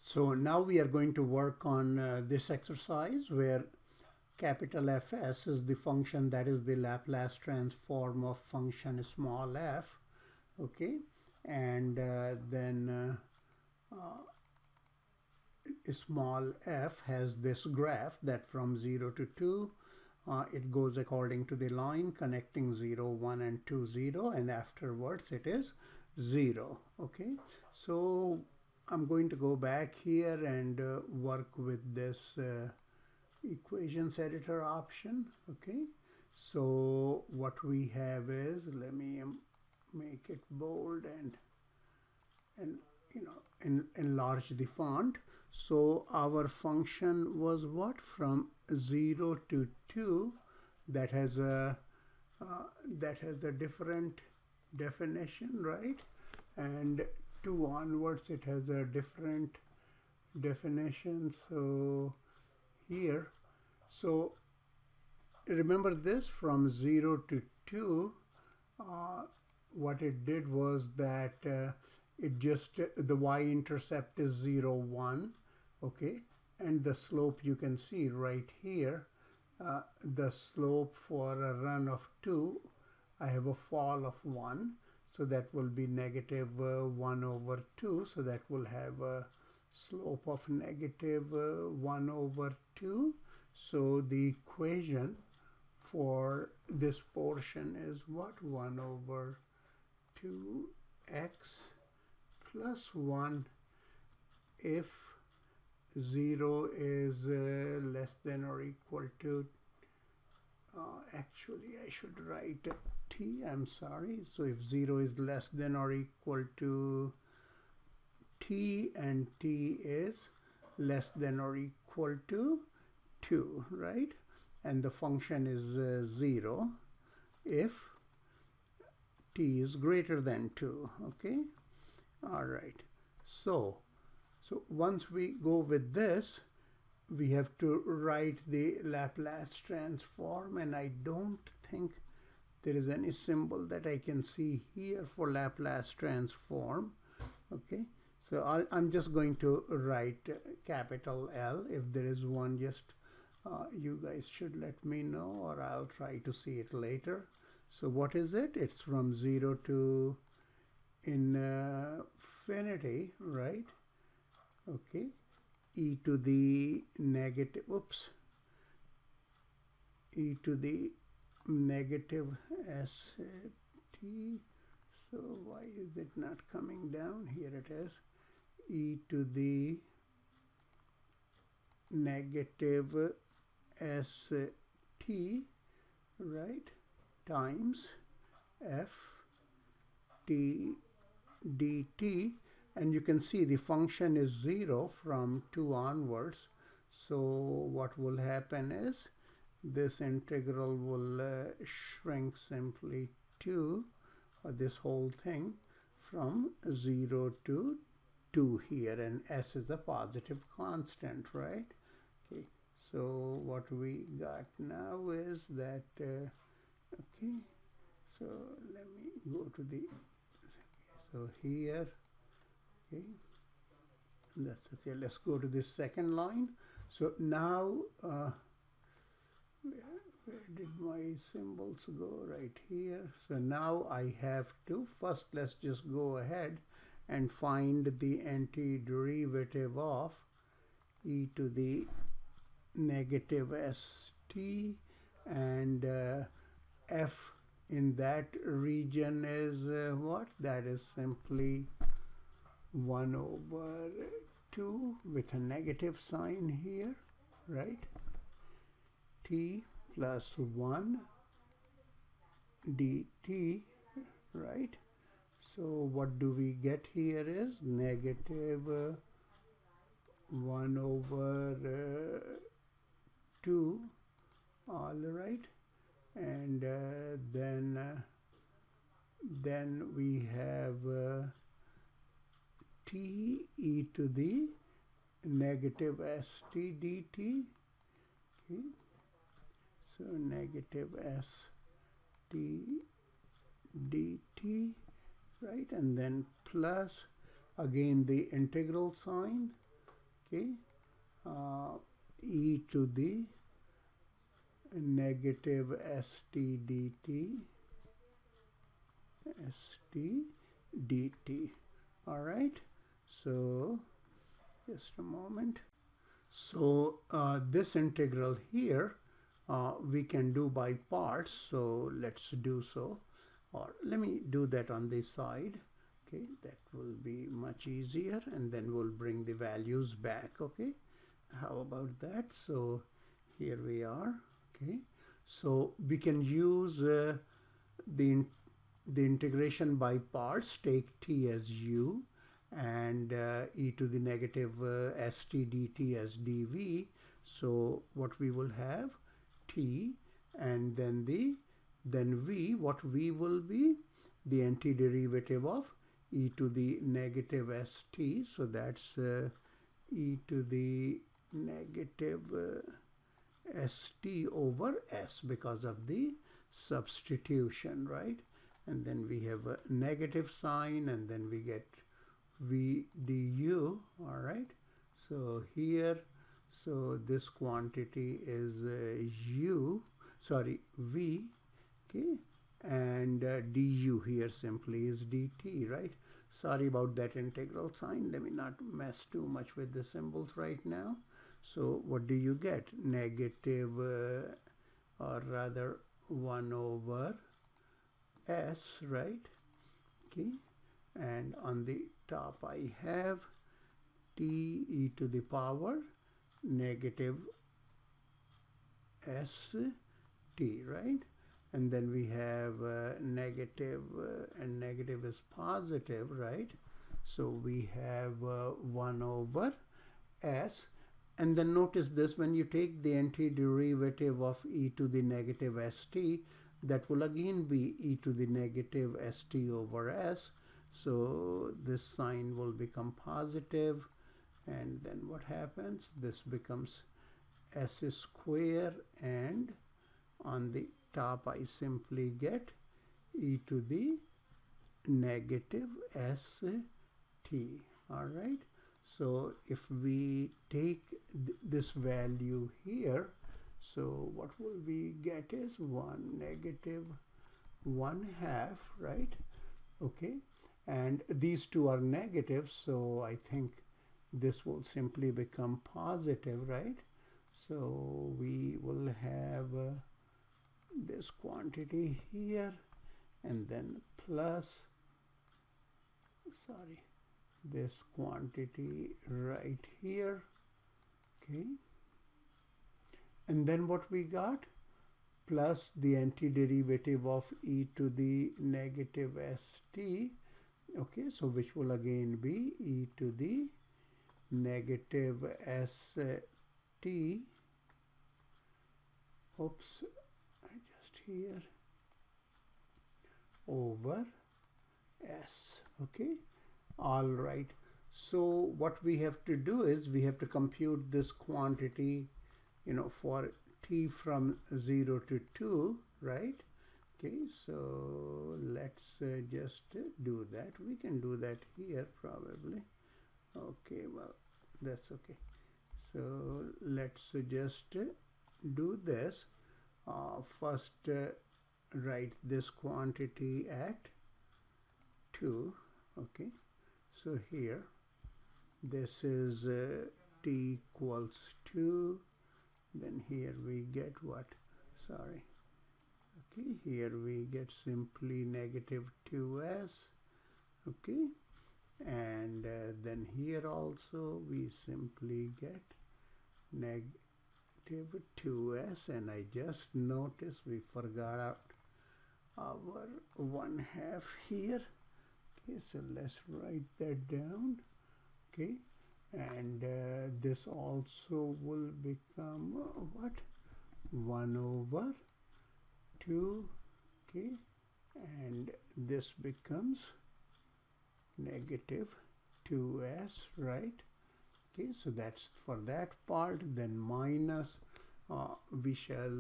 So now we are going to work on this exercise where capital Fs is the function that is the Laplace transform of function small f, okay, and then small f has this graph that from 0 to 2 it goes according to the line connecting 0, 1 and 2, 0, and afterwards it is 0. Okay, so I'm going to go back here and work with this equations editor option. Okay, so what we have is, let me make it bold and enlarge the font. So our function was what, from 0 to 2, that has a different definition, right? And 2 onwards it has a different definition. So here, so remember this, from 0 to 2, what it did was that it just the y-intercept is 0, 1, okay, and the slope you can see right here. The slope for a run of 2, I have a fall of 1, so that will be negative 1 over 2, so that will have a slope of negative 1 over 2. So the equation for this portion is what, 1 over 2x plus 1 if 0 is less than or equal to, actually I should write t, I'm sorry. So if 0 is less than or equal to t and t is less than or equal to 2, right? And the function is 0 if t is greater than 2, okay? All right, so once we go with this, we have to write the Laplace transform, and I don't think there is any symbol that I can see here for Laplace transform. Okay, so I'm just going to write capital L. If there is one, just you guys should let me know, or I'll try to see it later. So what is it? It's from 0 to infinity, right? Okay, e to the negative, oops, e to the negative st. So why is it not coming down? Here it is, e to the negative st, right, times f t dt, and you can see the function is 0 from 2 onwards. So what will happen is this integral will shrink simply to this whole thing from 0 to 2 here, and s is a positive constant, right? Okay, so what we got now is that okay, so let me go to the, so here, okay, that's okay. Let's go to this second line. So now where did my symbols go? Right here. So now I have to, first let's just go ahead and find the antiderivative of e to the negative st, and f in that region is what? That is simply 1 over 2 with a negative sign here, right? T plus 1 dt, right? So what do we get here is negative 1 over 2, all right, and then we have t e to the negative st dt, okay, so negative st dt, right, and then plus again the integral sign, okay, e to the negative st dt. All right, so just a moment. So this integral here we can do by parts, so let's do so, or let me do that on this side. Okay, that will be much easier, and then we'll bring the values back. Okay, how about that? So here we are. Okay, so we can use the integration by parts. Take t as u and e to the negative st dt as dv. So what we will have, t, and then v. What v will be? The antiderivative of e to the negative st. So that's e to the negative st over s because of the substitution, right? And then we have a negative sign, and then we get v du. All right, so here, so this quantity is v, okay, and du here simply is dt, right? Sorry about that integral sign. Let me not mess too much with the symbols right now. So what do you get? Negative or rather 1 over s, right? Okay, and on the top I have t e to the power negative s t, right? And then we have negative and negative is positive, right? So we have 1 over s. And then notice this, when you take the antiderivative of e to the negative st, that will again be e to the negative st over s. So this sign will become positive, and then what happens? This becomes s square, and on the top I simply get e to the negative st. All right, so if we take this value here, so what will we get is 1 negative 1/2, right? Okay, and these two are negative, so I think this will simply become positive, right? So we will have this quantity here, and then plus, sorry, this quantity right here. Okay, and then what we got? Plus the antiderivative of e to the negative st. Okay, so which will again be e to the negative st. Oops, I just here over s. Okay, all right. So what we have to do is we have to compute this quantity, you know, for t from 0 to 2, right? Okay, so let's just do that. We can do that here probably. Okay, well, that's okay. So let's just do this. First, write this quantity at 2. Okay, so here, this is t equals 2. Then here we get what? Sorry. Okay, here we get simply negative 2s. Okay, and then here also we simply get negative 2s, and I just noticed we forgot out our 1/2 here. Okay, so let's write that down. Okay, and this also will become what? 1 over 2. Okay, and this becomes negative 2s, right? Okay, so that's for that part. Then minus, we shall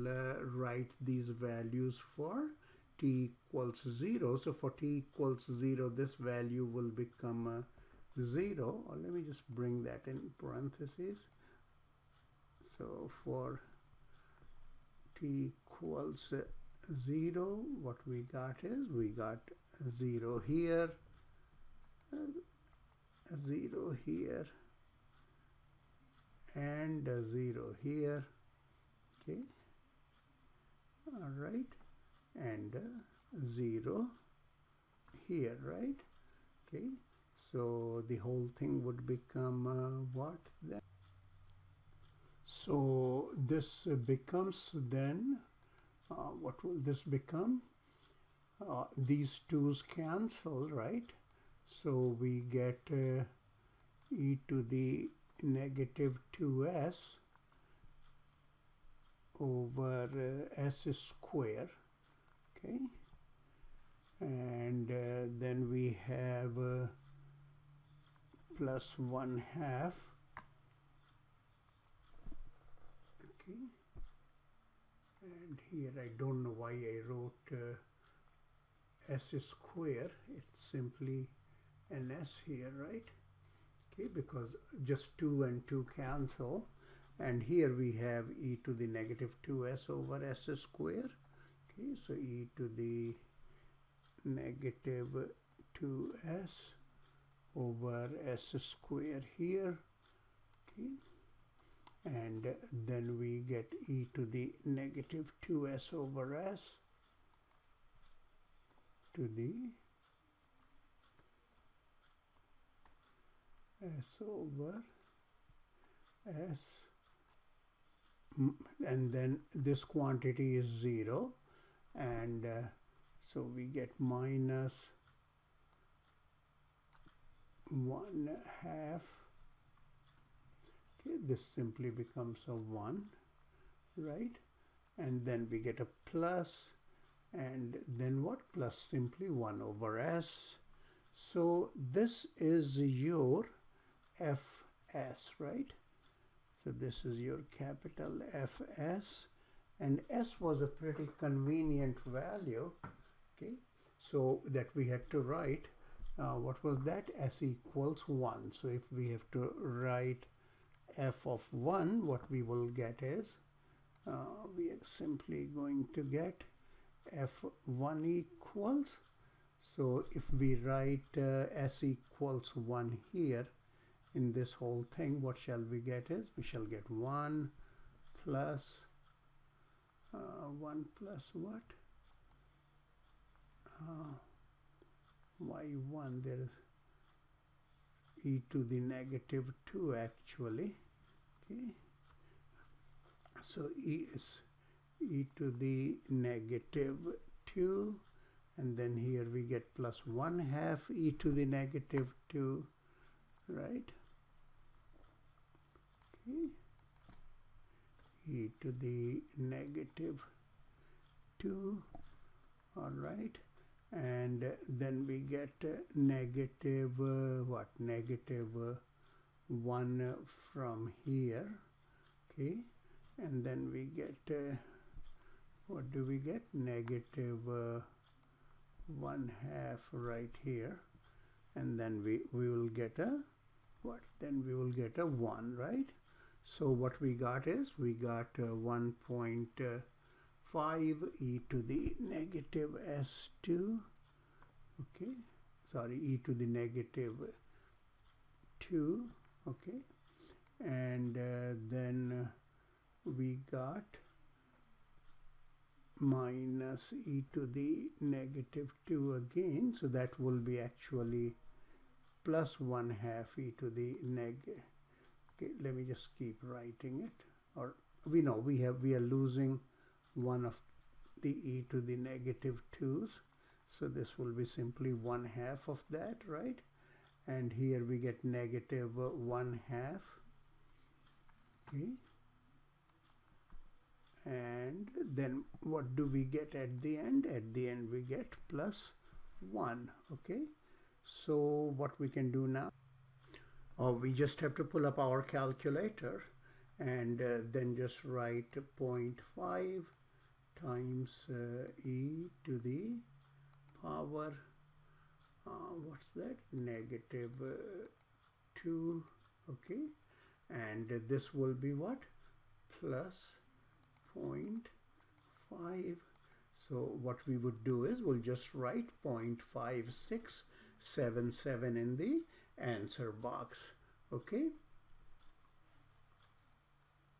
write these values for t equals 0. So for t equals 0, this value will become 0, or let me just bring that in parentheses. So for t equals 0, what we got is, we got 0 here, 0 here, and 0 here, okay, all right, and 0 here, right? Okay, so the whole thing would become what then? So this becomes then, what will this become? These 2's cancel, right? So we get e to the negative 2s over s square, okay? And then we have plus 1/2, okay? And here I don't know why I wrote s square. It's simply an s here, right? Okay, because just 2 and 2 cancel, and here we have e to the negative 2s over s square. Okay, so e to the negative 2s over s square here, okay, and then we get e to the negative 2s over s to the s over s, and then this quantity is 0, and so we get minus 1/2. Okay, this simply becomes a 1, right? And then we get a plus, and then what? Plus simply 1 over s. So this is your fs, right? So this is your capital Fs, and s was a pretty convenient value, okay, so that we had to write, what was that? S equals 1. So if we have to write f of 1, what we will get is, we are simply going to get f1 equals, so if we write s equals 1 here in this whole thing, what shall we get is, we shall get 1 plus 1 plus what? Why 1? There is e to the negative 2 actually, okay? So e is e to the negative 2, and then here we get plus 1/2 e to the negative 2, right? Okay, e to the negative 2, all right, and then we get negative what? Negative 1 from here, okay, and then we get what do we get? Negative 1/2 right here, and then we will get a what? Then we will get a 1, right? So what we got is, we got 1.5 e to the negative s2, okay, sorry, e to the negative 2, okay, and then we got minus e to the negative 2 again, so that will be actually plus 1/2 e to the negative. Okay, let me just keep writing it, or we know we are losing one of the e to the negative 2's, so this will be simply 1/2 of that, right? And here we get negative 1/2, okay, and then what do we get at the end? At the end we get plus 1, okay? So what we can do now, we just have to pull up our calculator and then just write 0.5 times e to the power, what's that? Negative 2, okay, and this will be what? Plus 0.5. So what we would do is we'll just write 0.5677 in the answer box, okay.